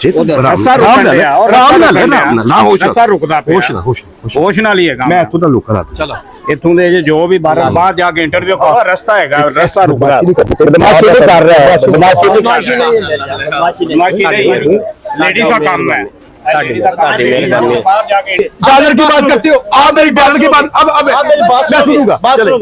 बच्चे ਹੋਸ਼ ਨਾਲ ਹੀ ਹੈਗਾ मैं थोड़ा लुक रहा था। ਚਲੋ ਇੱਥੋਂ ਦੇ ਜੋ ਵੀ ਬਾਹਰ ਜਾ ਕੇ ਇੰਟਰਵਿਊ ਕਰ ਰਸਤਾ ਹੈਗਾ ਰਸਤਾ ਰੁਕਦਾ बदमाशी तो कर रहा है, बदमाशी नहीं लेडीज का काम है बाहर जाके डॉलर की बात करते हो आप, मेरी डॉलर की बात अब मैं सुनूंगा।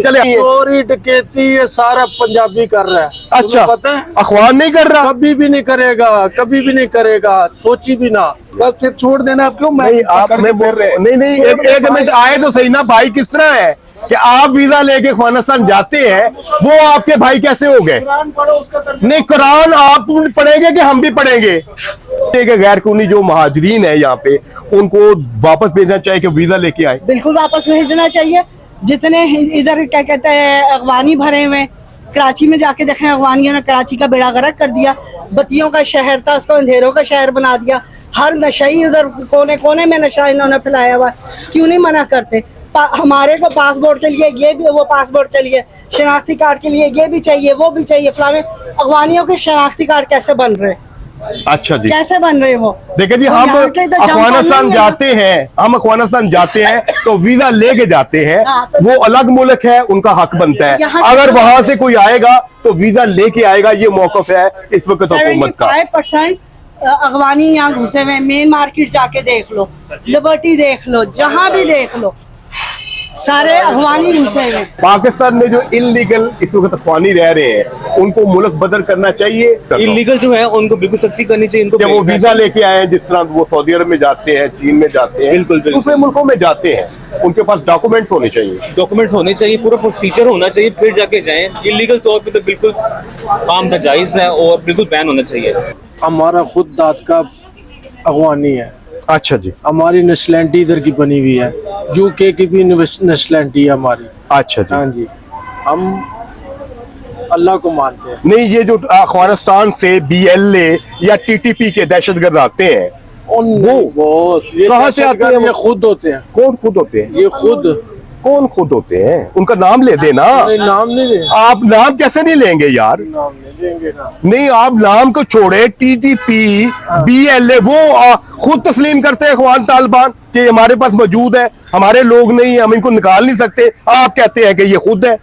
चले चोरी डकैती ये सारा पंजाबी कर रहा है। अच्छा, तुम्हें पता है अखबार नहीं कर रहा? कभी भी नहीं करेगा, कभी भी नहीं करेगा, सोची भी ना। बस फिर छोड़ देना आप क्यों? नहीं आप मैं बोल रहे नहीं एक मिनट आए तो सही ना भाई। किस तरह है कि आप वीजा लेके अफगानिस्तान जाते हैं, वो आपके भाई कैसे हो गए? नहीं कुरान आप पढ़ेंगे कि हम भी पढ़ेंगे? गैर कानूनी जो महाजरीन है यहाँ पे उनको वापस भेजना चाहिए कि वीजा लेके आए। बिल्कुल वापस भेजना चाहिए। जितने इधर क्या कहते हैं अफगानी भरे हुए, कराची में जाके देखें अफगानियों ने कराची का बेड़ा गर्क कर दिया। बत्तियों का शहर था उसको अंधेरों का शहर बना दिया। हर नशाई उधर कोने कोने में नशा इन्होंने फैलाया हुआ। क्यों नहीं मना करते? हमारे को पासपोर्ट के लिए ये भी, वो पासपोर्ट के लिए शनाख्ती कार्ड के लिए ये भी चाहिए, वो भी चाहिए फलाने। अफगानियों के शनाख्ती कार्ड कैसे बन रहे? अच्छा जी, कैसे बन रहे हो? देखिए जी, हम अफगानिस्तान जाते हैं, हम अफगानिस्तान जाते हैं तो वीजा लेके जाते हैं। वो अलग मुल्क है, उनका हक बनता है। अगर वहां से कोई आएगा तो वीजा लेके आएगा। ये मौकफ है इस वक्त हुकूमत का। 75% अफगानी यहाँ घुसे हुए। मेन मार्केट जाके देख लो, लिबर्टी देख लो, जहाँ भी देख लो सारे अफगानी घुसे हुए। पाकिस्तान में जो इलीगल इस वक्त अफगानी रह रहे हैं उनको मुल्क बदल करना चाहिए। इलीगल जो है उनको बिल्कुल सख्ती करनी चाहिए। इनको जब वो वीजा लेके आए, जिस तरह वो सऊदी अरब में जाते हैं, चीन में जाते हैं, बिल्कुल दूसरे मुल्कों में जाते हैं, उनके पास डॉक्यूमेंट्स होने चाहिए। डॉक्यूमेंट होने चाहिए, पूरा प्रोसीजर होना चाहिए, फिर जाके जाएं। इलीगल तौर पे तो बिल्कुल काम नाजायज है और बिल्कुल बैन होना चाहिए। हमारा खुद दाद का अफगानी है। अच्छा जी, हमारी नेशनलिटी इधर की बनी हुई है, यूके की भी नेशनलिटी है हमारी। अच्छा जी, हाँ जी, हम अल्लाह को मानते हैं। नहीं ये जो अफगानिस्तान से BLA या TTP के दहशतगर्द आते हैं वो कहाँ से आते हैं? ये खुद होते हैं। कौन खुद होते हैं? ये खुद कौन खुद होते हैं? उनका नाम ले देना। नाम नहीं लेंगे। आप नाम कैसे नहीं लेंगे यार? नाम नहीं लेंगे ना। नहीं आप नाम को छोड़े, TTP BLA वो खुद तस्लीम करते हैं अफगान तालिबान कि हमारे पास मौजूद है, हमारे लोग नहीं है, हम इनको निकाल नहीं सकते। आप कहते हैं कि ये खुद है।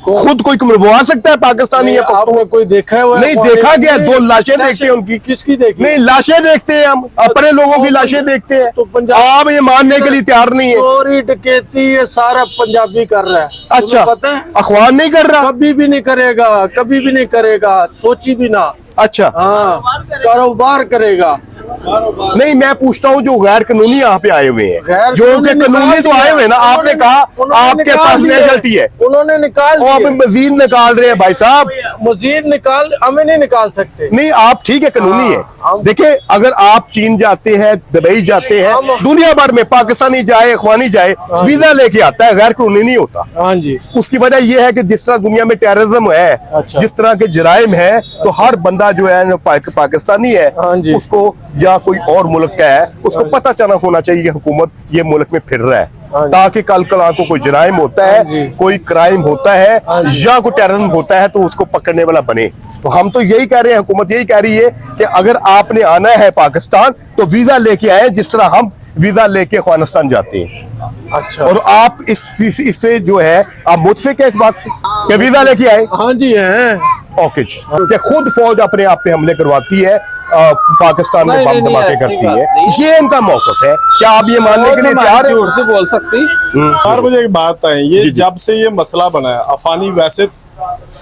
खुद कोई मरवा सकता है पाकिस्तानी? है आपने कोई देखा है? नहीं देखा गया। 2 लाशें देखते हैं उनकी। किसकी देखी? नहीं लाशें देखते हैं हम, अपने लोगों की लाशें देखते हैं। तो आप ये मानने के लिए तैयार नहीं है। चोरी डकैती ये सारा पंजाबी कर रहा है। अच्छा, पता है? अखबार नहीं कर रहा? कभी भी नहीं करेगा, कभी भी नहीं करेगा, सोची भी ना। अच्छा, हाँ, कारोबार करेगा। नहीं मैं पूछता हूँ जो गैर कानूनी यहाँ पे आए हुए हैं, जो कि कानूनी तो आए हुए हैं ना। आपने कहा आपके पास नेशनलिटी है, उन्होंने निकाल आप मजीद निकाल रहे हैं भाई साहब। मजीद निकाल, हमें नहीं निकाल सकते। नहीं आप ठीक है कानूनी है। देखिए अगर आप चीन जाते हैं, दुबई जाते हैं, दुनिया भर में पाकिस्तानी जाए, अफगानी जाए, वीजा लेके आता है, गैर कानूनी नहीं होता। हाँ जी, उसकी वजह यह है कि जिस तरह दुनिया में टेररिज्म है, अच्छा, जिस तरह के जराइम है, तो हर बंदा जो है पाकिस्तानी है, उसको या कोई और मुल्क का है, उसको पता चलना होना चाहिए कि हुकूमत ये मुल्क में फिर रहा है, ताकि कल को कोई जराइम होता है, कोई क्राइम होता है या कोई टेररिज्म होता है तो उसको पकड़ने वाला बने। तो हम तो यही कह रहे हैं, हुकूमत यही कह रही है कि अगर आपने आना है पाकिस्तान तो वीजा लेके आए, जिस तरह हम वीजा लेके अफगानिस्तान जाते हैं। अच्छा, और आप इससे जो है आप मुतफिक है इस बात से कि वीजा लेके आए? हाँ जी है। ओके जी, कि खुद फौज अपने आप पे हमले करवाती है, पाकिस्तान में बम धमाके करती है, ये इनका मौकफ है। क्या आप ये मानने के लिए तैयार हैं? झूठ तो बोल सकती। यार मुझे एक बात है, ये जब से ये मसला बना है अफगानी वैसे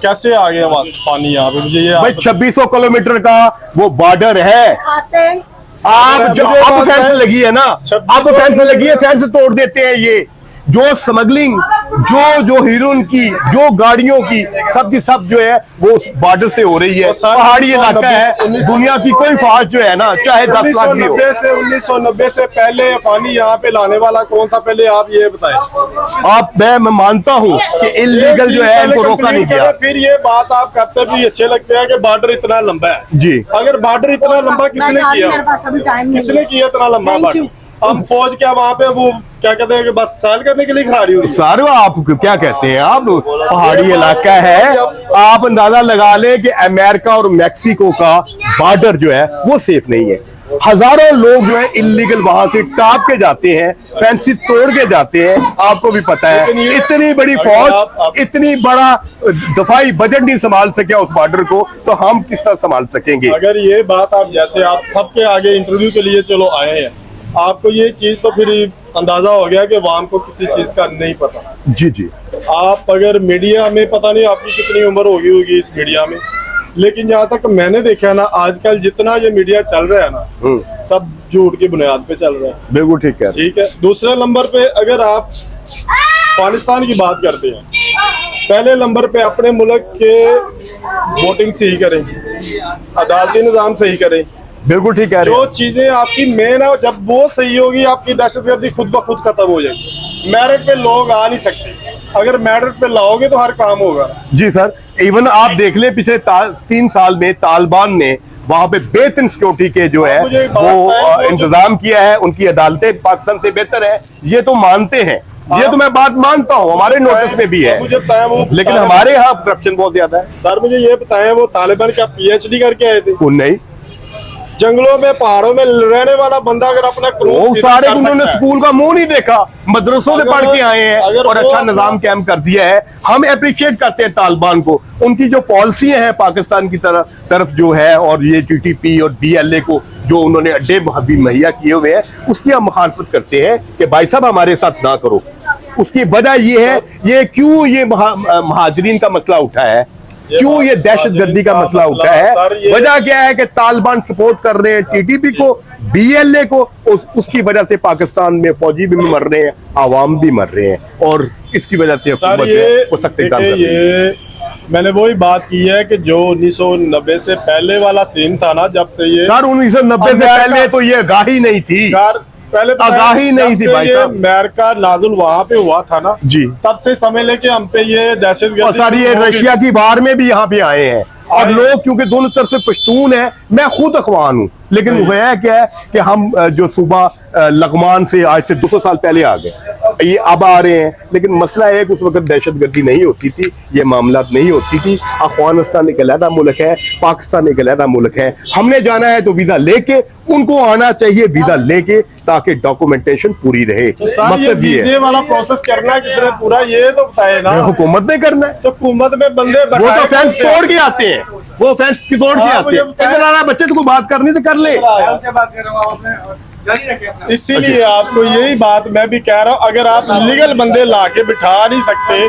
कैसे आ गए अफगानी यहाँ पे? मुझे ये भाई 2600 किलोमीटर का वो बॉर्डर है। आप जो अब फैंस लगी है ना, अब फैंस लगी है, फैंस तोड़ देते हैं। ये जो स्मगलिंग, जो हीरोइन की, जो गाड़ियों की, सब की सब जो है वो बॉर्डर से हो रही है। पहाड़ी इलाका है, दुनिया की कोई फौज जो है ना, चाहे 10 लाख भी हो। 1990 से पहले अफगानी यहाँ पे लाने वाला कौन था? पहले आप ये बताएं। आप मैं मानता हूँ कि इलीगल जो है इनको रोका नहीं गया। फिर ये बात आप करते भी अच्छे लगते हैं कि बॉर्डर इतना लंबा है जी। अगर बॉर्डर इतना लंबा किसने किया? किसने किया इतना लंबा बॉर्डर? हम फौज क्या वहाँ पे वो क्या कहते हैं कि बस सैर करने के लिए खड़ी हुई? सर आप क्या कहते हैं? आप पहाड़ी इलाका है, आप अंदाजा लगा लें कि अमेरिका और मैक्सिको का बॉर्डर जो है वो सेफ नहीं है। हजारों लोग जो है इलीगल वहां से टाप के जाते हैं, फैंसी तोड़ के जाते हैं। आपको भी पता है इतनी बड़ी फौज, इतनी बड़ा दफाई बजट नहीं संभाल सके उस बॉर्डर को, तो हम किस तरह संभाल सकेंगे? अगर ये बात आप जैसे आप सबके आगे इंटरव्यू के लिए चलो आए हैं, आपको ये चीज तो फिर अंदाजा हो गया कि वहां को किसी चीज का नहीं पता। जी जी। आप अगर मीडिया में, पता नहीं आपकी कितनी उम्र होगी इस मीडिया में, लेकिन जहाँ तक मैंने देखा ना, आजकल जितना ये मीडिया चल रहा है ना, सब झूठ की बुनियाद पे चल रहा है। बिल्कुल ठीक है। ठीक है। दूसरे नंबर पे अगर आप अफगानिस्तान की बात करते हैं, पहले नंबर पे अपने मुल्क के वोटिंग सही करें, अदालती निज़ाम सही करें। बिल्कुल ठीक है। जो चीजें आपकी मेन है, जब वो सही होगी आपकी दहशतगर्दी खुद ब खुद खत्म हो जाएगी। मेरिट पे लोग आ नहीं सकते, अगर मेरिट पे लाओगे तो हर काम होगा। जी सर, इवन आप देख ले पिछले 3 साल में तालिबान ने वहां पे बेहतरीन सिक्योरिटी के जो है वो इंतजाम किया है। उनकी अदालतें पाकिस्तान से बेहतर है, ये तो मानते हैं, ये तो मैं बात मानता हूँ, हमारे नोटिस में भी है। मुझे बताया वो, लेकिन हमारे यहाँ करप्शन बहुत ज्यादा है। सर मुझे ये बताया, वो तालिबान क्या PhD करके आए थे? वो नहीं, जंगलों में पहाड़ों में रहने वाला बंदा अगर अपना वो सारे उन्होंने स्कूल का मुंह नहीं देखा, मदरसों से पढ़ के आए हैं और अच्छा निजाम कायम कर दिया है। हम अप्रिशिएट करते हैं तालिबान को, उनकी जो पॉलिसी है पाकिस्तान की तरफ जो है, और ये TTP और BLA को जो उन्होंने अड्डे भी मुहैया किए हुए हैं, उसकी हम मुखालफत करते हैं कि भाई साहब हमारे साथ ना करो। उसकी वजह ये है, ये क्यों ये महाजरीन का मसला उठा है, क्यों ये दहशतगर्दी का मसला उठा है? वजह क्या है कि तालिबान सपोर्ट कर रहे हैं TTP को, BLA को, उसकी वजह से पाकिस्तान में फौजी भी मर रहे हैं, आवाम भी मर रहे हैं, और इसकी वजह से हुकूमत को सख्त इक़दाम कर रही है। मैंने वही बात की है कि जो 1990 से पहले वाला सीन था ना, जब से ये सर 1990 से पहले तो ये आगाही नहीं थी, पहले आगाही नहीं थी भाई साहब। अमेरिका नाजुल वहां पे हुआ था ना जी, तब से समझ ले कि हम पे ये दहशतगर्दी। सर ये रशिया की वार में भी यहाँ पे आए हैं, और लोग क्योंकि दोनों तरफ से पश्तून है, मैं खुद अखवान हूँ, लेकिन वो है क्या है कि हम जो सूबा लगमान से आज से 200 साल पहले आ गए, ये अब आ रहे हैं। लेकिन मसला है कि उस वक्त दहशतगर्दी नहीं होती थी, ये मामला नहीं होती थी। अफगानिस्तान एक अलहदा मुल्क है, पाकिस्तान एक अलहदा मुल्क है। हमने जाना है तो वीजा लेके, उनको आना चाहिए वीजा लेके, ताकि डॉक्यूमेंटेशन पूरी रहे। तो मकसद ये वीजे वाला प्रोसेस करना किसने पूरा, ये तो बताए ना, हुकूमत ने करना है। तो हुकूमत में बंदे वो तो फेंस तोड़ के आते हैं, वो फेंस तोड़ के आते हैं। बच्चे तो कोई बात करनी तो कर ले। इसीलिए आपको यही बात मैं भी कह रहा हूँ, अगर आप लीगल बंदे ला के बिठा नहीं सकते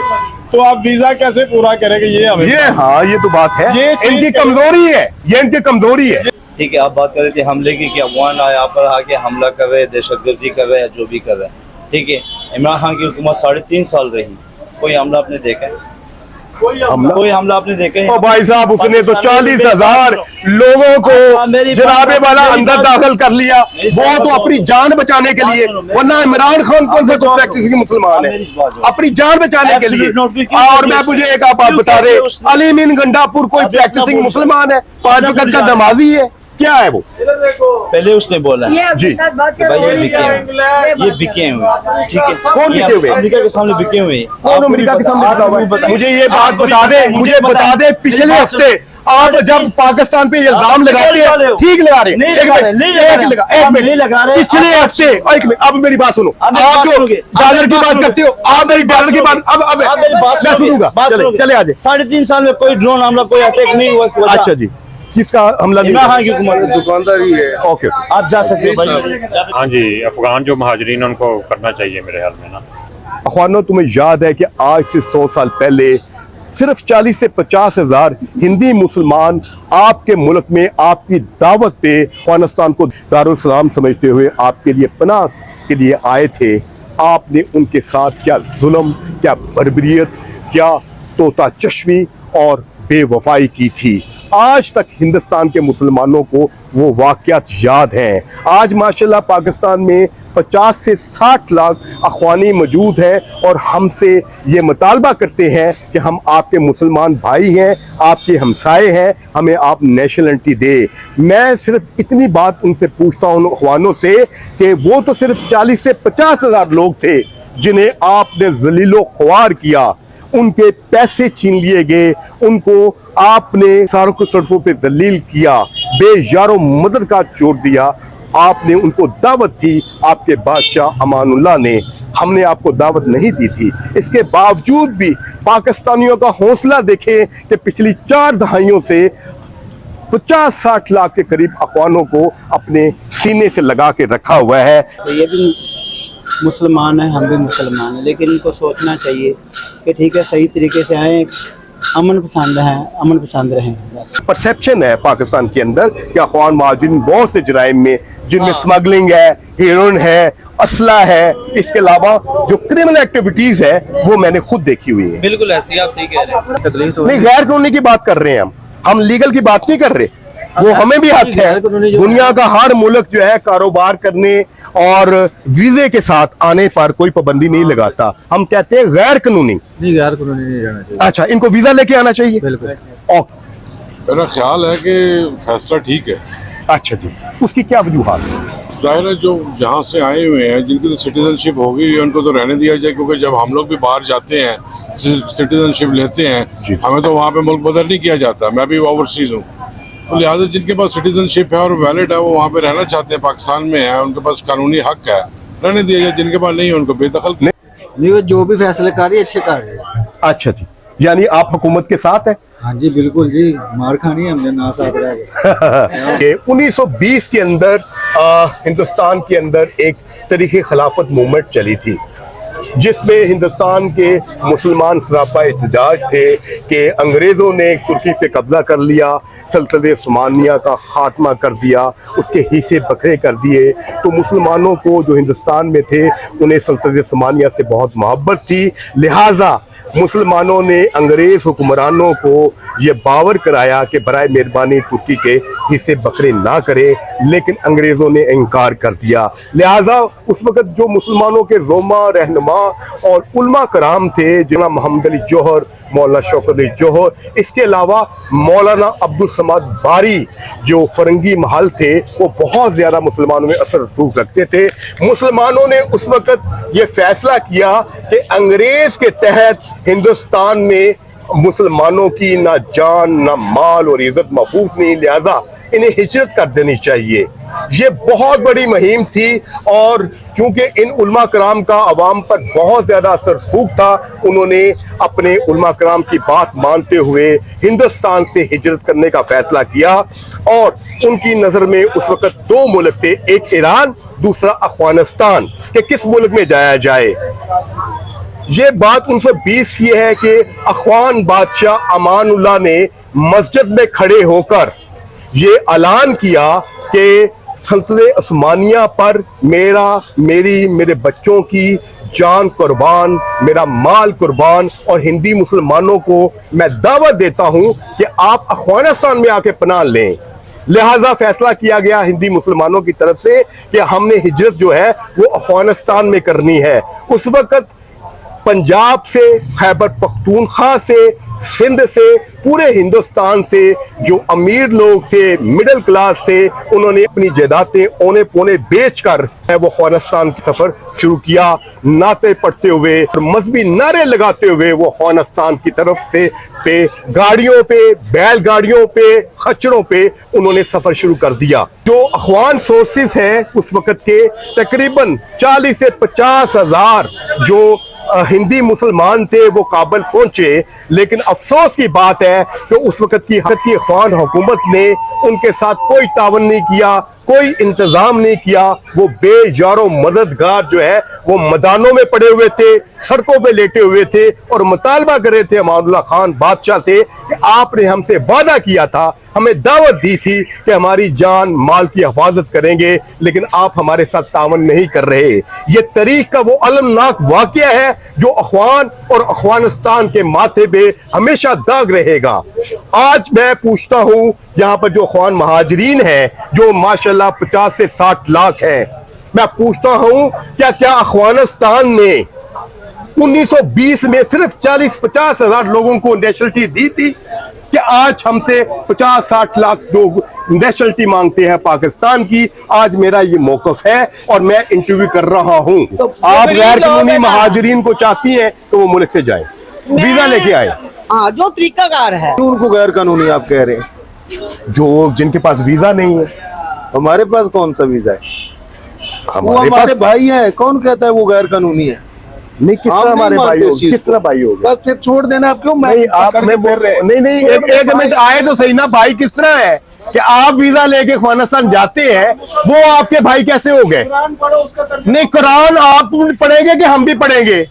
तो आप वीजा कैसे पूरा करेंगे? ये हाँ, ये तो बात है, ये इनकी कमजोरी है, ये इनकी कमजोरी है। ठीक है, आप बात कर रहे थे हमले की कि अफगान यहाँ पर आके हमला कर रहे हैं, दहशतगर्दी कर रहे हैं, जो भी कर रहे हैं। ठीक है, इमरान खान की हुकूमत 3.5 साल रही, कोई हमला आपने देखा है? कोई हमला आपने देखा है? भाई साहब उसने तो 40,000 लोगों को जनाबे वाला अंदर दाखिल कर लिया, वो तो अपनी जान बचाने के लिए, वरना इमरान खान कौन सा प्रैक्टिसिंग मुसलमान है, अपनी जान बचाने के लिए। और मैं मुझे एक आप बता रहे, अली मीन गंडापुर कोई प्रैक्टिसिंग मुसलमान है, 5 वक्त का नमाजी है, क्या है वो? पहले उसने बोला जी भाई ये बिके हुए, ठीक है, कौन बिके हुए? अमेरिका के सामने बिके हुए। कौन अमेरिका के सामने बिका हुआ है? मुझे ये बात बता दे, मुझे बता दे, पिछले हफ्ते आप जब पाकिस्तान पे इल्जाम लगाते हैं, ठीक लगा रहे, एक मिनट, पिछले हफ्ते, एक मिनट, अब मेरी बात सुनो, आप जो डॉलर की बात करते हो, आप मेरी डॉलर की बात, अब मैं सुनूंगा, चले आज। 3.5 साल में कोई ड्रोन हमला, कोई अटैक नहीं हुआ। अच्छा जी, किसका हमला? हाँ की दुकानदार ही है। ओके, आप जा सकते हो भाई। हाँ जी, अफगान जो महाजरीन उनको करना चाहिए मेरे ख्याल में ना। अखवानों, तुम्हें याद है कि आज से 100 साल पहले सिर्फ 40 से 50 हजार हिंदी मुसलमान आपके मुल्क में आपकी दावत पे अफगानिस्तान को दारुल सलाम समझते हुए आपके लिए पनाह के लिए आए थे। आपने उनके साथ क्या जुल्म, क्या बर्बरियत, क्या तोता चश्मी और बेवफाई की थी। आज तक हिंदुस्तान के मुसलमानों को वो वाक़यात याद हैं। आज माशाल्लाह पाकिस्तान में 50 से 60 लाख अखवानी मौजूद हैं और हमसे ये मुतालबा करते हैं कि हम आपके मुसलमान भाई हैं, आपके हमसाए हैं, हमें आप नेशनलिटी दे। मैं सिर्फ इतनी बात उनसे पूछता हूँ अखवानों से कि वो तो सिर्फ 40 से 50 हज़ार लोग थे जिन्हें आपने जलीलो ख्वार किया, उनके पैसे छीन लिए गए, उनको आपने सारों को सड़कों पे जलील किया, बेयारो मददगार छोड़ दिया। आपने उनको दावत थी, आपके बादशाह अमानुल्लाह ने, हमने आपको दावत नहीं दी थी। इसके बावजूद भी पाकिस्तानियों का हौसला देखें कि पिछली 4 दहाइयों से 50-60 लाख के करीब अफवानों को अपने सीने से लगा के रखा हुआ है। तो ये भी मुसलमान है, हम भी मुसलमान हैं, लेकिन इनको सोचना चाहिए कि ठीक है, सही तरीके से आए, अमन पसंद हैं, अमन पसंद रहें। परसेप्शन है पाकिस्तान के अंदर कि अफगान महाजिरीन बहुत से जराइम में, जिनमें स्मगलिंग है, हेरोइन है, असला है, इसके अलावा जो क्रिमिनल एक्टिविटीज है वो मैंने खुद देखी हुई है। बिल्कुल ऐसे ही, आप सही कह रहे हैं। तकलीफ नहीं, गैर कानूनी की बात कर रहे हैं हम लीगल की बात नहीं कर रहे। वो हमें भी हक है। दुनिया का हर मुल्क जो है कारोबार करने और वीजे के साथ आने पर कोई पाबंदी नहीं लगाता। हम कहते हैं गैर कानूनी। नहीं, गैर कानूनी नहीं रहना चाहिए। अच्छा, इनको वीजा लेके आना चाहिए। बिल्कुल। मेरा ख्याल है कि फैसला ठीक है। अच्छा जी, उसकी क्या वजूहात है? जाहिर है जो जहाँ से आए हुए हैं, जिनकी तो सिटीजनशिप हो गई है, उनको तो रहने दिया जाए, क्योंकि जब हम लोग भी बाहर जाते हैं, सिटीजनशिप लेते हैं, हमें तो वहाँ पे मुल्क बदल नहीं किया जाता। मैं भी ओवरसीज हूँ, तो लिहाजा जिनके पास सिटीजनशिप है और वैलिड है, वो वहाँ पे रहना चाहते हैं, पाकिस्तान में है, उनके पास कानूनी हक है, रहने दिया जाए। जिनके पास नहीं है उनको बेदखल नहीं, वो जो भी फैसले कर रही है अच्छे कर रही है। अच्छा जी, यानी आप हुकूमत के साथ है? हाँ जी, बिल्कुल जी, मार खानी है हमने, ना साथ रह गए। 1920 के अंदर हिंदुस्तान के अंदर एक तरीके खिलाफत मूवमेंट चली थी, जिसमें हिंदुस्तान के मुसलमान सरापा एहतजाज थे कि अंग्रेज़ों ने तुर्की पे कब्जा कर लिया, सल्तनत उस्मानिया का खात्मा कर दिया, उसके हिस्से बखरे कर दिए। तो मुसलमानों को जो हिंदुस्तान में थे उन्हें सल्तनत उस्मानिया से बहुत मोहब्बत थी, लिहाजा मुसलमानों ने अंग्रेज हुक्मरानों को ये बावर कराया कि बराए मेहरबानी तुर्की के हिस्से बकरे ना करें, लेकिन अंग्रेज़ों ने इनकार कर दिया। लिहाजा उस वक़्त जो मुसलमानों के रोमा रहनुमा और उलमा कराम थे, जना मोहम्मद अली जौहर, मौलाना शौकत अली जौहर, इसके अलावा मौलाना अब्दुल समाद बारी जो फरंगी महल थे, वो बहुत ज़्यादा मुसलमानों में असर रसूख रखते थे। मुसलमानों ने उस वक़्त ये फैसला किया कि अंग्रेज़ के तहत हिंदुस्तान में मुसलमानों की ना जान ना माल और इज्जत महफूज नहीं, लिहाजा इन्हें हिजरत कर देनी चाहिए। ये बहुत बड़ी मुहिम थी, और क्योंकि इन उलमा कराम का अवाम पर बहुत ज़्यादा असर रसूख था, उन्होंने अपने उलमा कराम की बात मानते हुए हिंदुस्तान से हिजरत करने का फैसला किया। और उनकी नज़र में उस वक़्त 2 मुल्क थे, एक ईरान, दूसरा अफगानिस्तान, कि किस मुल्क में जाया जाए। ये बात 1920 की है कि अफगान बादशाह अमानुल्लाह ने मस्जिद में खड़े होकर ये ऐलान किया कि सल्तनत उस्मानिया पर मेरे बच्चों की जान कुर्बान, मेरा माल कुर्बान, और हिंदी मुसलमानों को मैं दावत देता हूं कि आप अफगानिस्तान में आके पनाह लें। लिहाजा फैसला किया गया हिंदी मुसलमानों की तरफ से कि हमने हिजरत जो है वो अफगानिस्तान में करनी है। उस वक्त पंजाब से, खैबर पख्तूनख्वा से, सिंध से, पूरे हिंदुस्तान से जो अमीर लोग थे, मिडिल क्लास थे, उन्होंने अपनी जायदादें औने पौने बेचकर वो अफगानिस्तान का सफर शुरू किया। नाते पढ़ते हुए और मजहबी नारे लगाते हुए वो अफगानिस्तान की तरफ से पे गाड़ियों पे, बैलगाड़ियों पे, खच्चरों पे उन्होंने सफर शुरू कर दिया। जो अफगान सोर्सेस हैं उस वक्त के, तकरीबन 40 से 50 हजार जो हिंदी मुसलमान थे वो काबुल पहुंचे, लेकिन अफसोस की बात है कि उस वक्त की अफगान हुकूमत ने उनके साथ कोई तावन नहीं किया, कोई इंतजाम नहीं किया। वो बेजारो मददगार जो है वो मैदानों में पड़े हुए थे, सड़कों पे लेटे हुए थे, और मुतालबा कर रहे थे अमानुल्लाह खान बादशाह से कि आपने हमसे वादा किया था, हमें दावत दी थी कि हमारी जान माल की हिफाजत करेंगे, लेकिन आप हमारे साथ तावन नहीं कर रहे। ये तारीख का वो अलमनाक वाकया है जो अफगान और अफगानिस्तान के माथे पे हमेशा दाग रहेगा। आज मैं पूछता हूँ, यहाँ पर जो अफगान महाजरीन हैं जो माशाल्लाह 50 से 60 लाख हैं, मैं पूछता हूँ क्या अफगानिस्तान ने 1920 में सिर्फ 40-50 हजार लोगों को नेशनलिटी दी थी कि आज हमसे 50-60 लाख लोग नेशनलिटी मांगते हैं पाकिस्तान की? आज मेरा ये मौकफ है और मैं इंटरव्यू कर रहा हूँ। तो आप गैर कानूनी महाजरीन को चाहती हैं तो वो मुल्क से जाए, वीजा लेके आए। हाँ, जो तरीकाकार है। क्यों उनको गैर कानूनी आप कह रहे हैं? जो जिनके पास वीजा नहीं है। हमारे पास कौन सा वीजा है? वो हमारे भाई हैं, कौन कहता है वो गैर कानूनी है? नहीं, किस तरह हमारे भाई हो, किस तरह भाई हो गए? बस फिर छोड़ देना आप, क्यों नहीं, आप मैं बोल रहे नहीं एक मिनट आए तो सही ना। भाई किस तरह है कि आप वीजा लेके अफगानिस्तान जाते हैं, वो आपके भाई कैसे हो गए? नहीं, कुरान आप पढ़ेंगे कि हम भी पढ़ेंगे?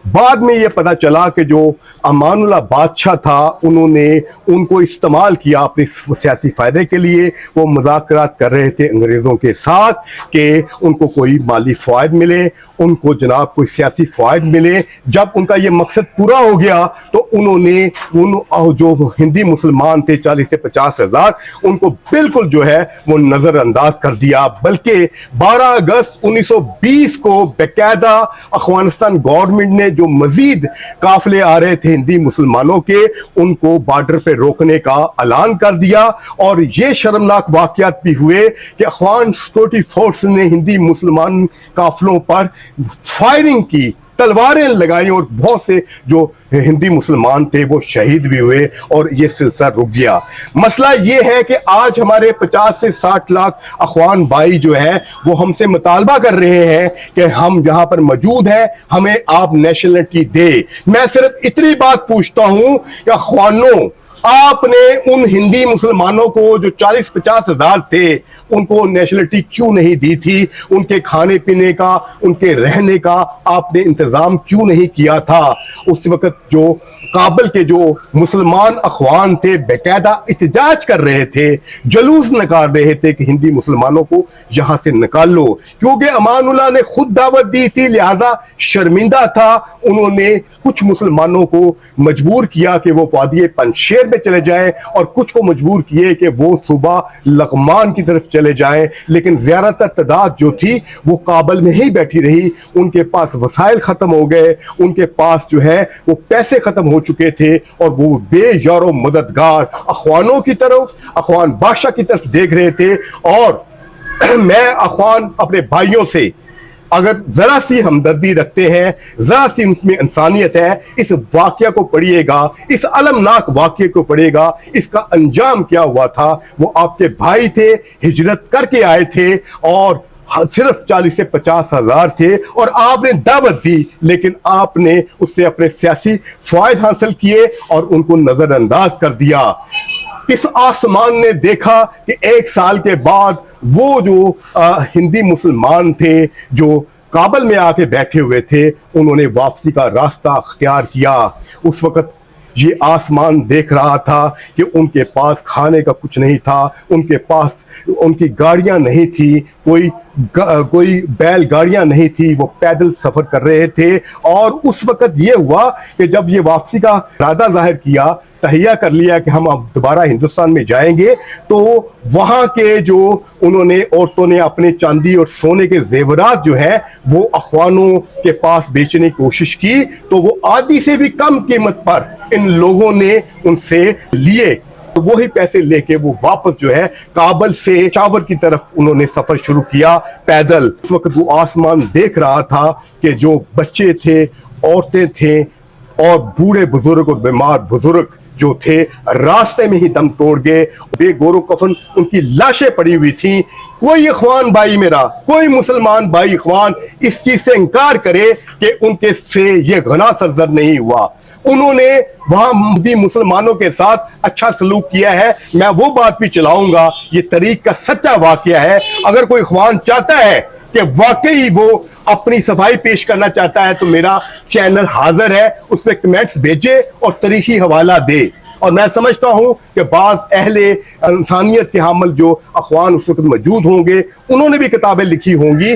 बाद में ये पता चला कि जो अमानुल्लाह बादशाह था, उन्होंने उनको इस्तेमाल किया अपने सियासी फायदे के लिए। वो मुज़ाकरात कर रहे थे अंग्रेज़ों के साथ कि उनको कोई माली फ़ायद मिले, उनको जनाब कोई सियासी फ़ायद मिले। जब उनका ये मकसद पूरा हो गया तो उन्होंने उन जो हिंदी मुसलमान थे 40 से 50 हज़ार, उनको बिल्कुल जो है वो नज़रअंदाज कर दिया। बल्कि 12 अगस्त 1920 को बाकायदा अफगानिस्तान गवर्नमेंट ने जो मजीद काफिले आ रहे थे हिंदी मुसलमानों के, उनको बॉर्डर पे रोकने का ऐलान कर दिया। और ये शर्मनाक वाकयात भी हुए कि अफगान सिक्योरिटी फोर्स ने हिंदी मुसलमान काफिलों पर फायरिंग की, तलवारें लगाई और बहुत से जो हिंदी मुसलमान थे वो शहीद भी हुए और ये सिलसिला रुक गया। मसला ये है कि आज हमारे 50 से 60 लाख अफगान भाई जो है वो हमसे मुतालबा कर रहे हैं कि हम यहाँ पर मौजूद हैं, हमें आप नेशनलिटी दे। मैं सिर्फ इतनी बात पूछता हूँ कि अफगानों, आपने उन हिंदी मुसलमानों को जो 40-50 हज़ार थे, उनको नेशनलिटी क्यों नहीं दी थी? उनके खाने पीने का, उनके रहने का आपने इंतजाम क्यों नहीं किया था? उस वक्त जो काबल के जो मुसलमान अखवान थे बेकायदा इhtजाज कर रहे थे, जुलूस निकाल रहे थे कि हिंदी मुसलमानों को यहां से निकाल लो, क्योंकि अमानुल्लाह ने खुद दावत दी थी, लिहाजा शर्मिंदा था। उन्होंने कुछ मुसलमानों को मजबूर किया कि वो वादी पंजशेर में चले जाएं और कुछ को मजबूर किए कि वो सुबह लगमान की तरफ चले जाएं। लेकिन ज्यादातर तादाद जो थी वो काबल में ही बैठी रही। उनके पास वसाइल खत्म हो गए, उनके पास जो है वो पैसे खत्म हो चुके थे और वो बेयारो मददगार अफगानों की तरफ, अफगान बादशाह की तरफ देख रहे थे। और मैं अफगान अपने भाइयों से अगर जरा सी हमदर्दी रखते हैं, जरा सी उनमें इंसानियत है, इस वाकया को पढ़िएगा, इस अलमनाक वाकये को पढ़िएगा। इसका अंजाम क्या हुआ था? वो आपके भाई थे, हिजरत करके आए थे और सिर्फ 40 से 50 हज़ार थे और आपने दावत दी, लेकिन आपने उससे अपने सियासी फायदे हासिल किए और उनको नजरअंदाज कर दिया। इस आसमान ने देखा कि 1 साल के बाद वो जो हिंदी मुसलमान थे जो काबल में आके बैठे हुए थे, उन्होंने वापसी का रास्ता अख्तियार किया। उस वक्त ये आसमान देख रहा था कि उनके पास खाने का कुछ नहीं था, उनके पास उनकी गाड़ियां नहीं थी, कोई बैल गाड़ियां नहीं थी, वो पैदल सफर कर रहे थे। और उस वक्त ये हुआ कि जब ये वापसी का इरादा जाहिर किया, तहिया कर लिया कि हम अब दोबारा हिंदुस्तान में जाएंगे, तो वहां के जो उन्होंने औरतों ने अपने चांदी और सोने के जेवरात जो है वो अफगानों के पास बेचने की कोशिश की, तो वो आधी से भी कम कीमत पर इन लोगों ने उनसे लिए। तो वही पैसे लेके वो वापस जो है काबल से चावर की तरफ उन्होंने सफर शुरू किया पैदल। उस वक्त वो आसमान देख रहा था कि जो बच्चे थे, औरतें थे और बूढ़े बुजुर्ग और बीमार बुजुर्ग जो थे रास्ते में ही दम तोड़ गए। बेगोरो कफन उनकी लाशें पड़ी हुई थी। कोई अखवान भाई मेरा, कोई मुसलमान भाई अखवान इस चीज से इनकार करे कि उनके से ये गुनाह सरजर नहीं हुआ। उन्होंने वहां भी मुसलमानों के साथ अच्छा सलूक किया है। मैं वो बात भी चलाऊंगा, ये तरीक का सच्चा वाकया है। अगर कोई अखवान चाहता है कि वाकई वो अपनी सफाई पेश करना चाहता है तो मेरा चैनल हाजिर है, उस पर कमेंट्स भेजे और तारीखी हवाला दे। और मैं समझता हूं कि बाज अहले इंसानियत के हामिल जो अखवान उस वक्त मौजूद होंगे, उन्होंने भी किताबें लिखी होंगी।